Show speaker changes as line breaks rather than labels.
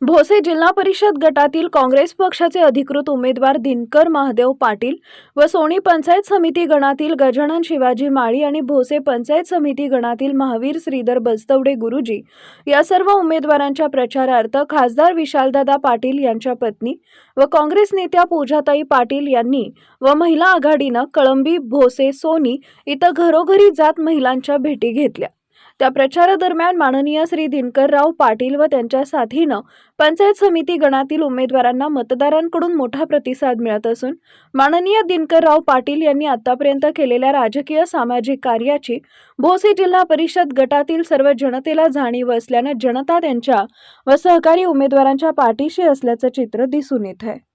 भोसे जिल्हा परिषद गटातील काँग्रेस पक्षाचे अधिकृत उमेदवार दिनकर महादेव पाटील व सोनी पंचायत समिती गणातील गजानन शिवाजी माळी आणि भोसे पंचायत समिती गणातील महावीर श्रीधर बस्तवडे गुरुजी या सर्व उमेदवारांच्या प्रचारार्थ खासदार विशालदादा पाटील यांच्या पत्नी व काँग्रेस नेत्या पूजाताई पाटील यांनी व महिला आघाडीनं कळंबी भोसे सोनी इथं घरोघरी जात महिलांच्या भेटी घेतल्या। त्या प्रचारादरम्यान माननीय श्री दिनकरराव पाटील व त्यांच्या साथीनं पंचायत समिती गणातील उमेदवारांना मतदारांकडून मोठा प्रतिसाद मिळत असून माननीय दिनकरराव पाटील यांनी आतापर्यंत केलेल्या राजकीय सामाजिक कार्याची भोसे जिल्हा परिषद गटातील सर्व जनतेला जाणीव असल्याने जनता त्यांच्या व सहकारी उमेदवारांच्या पाठीशी असल्याचं चित्र दिसून येत आहे।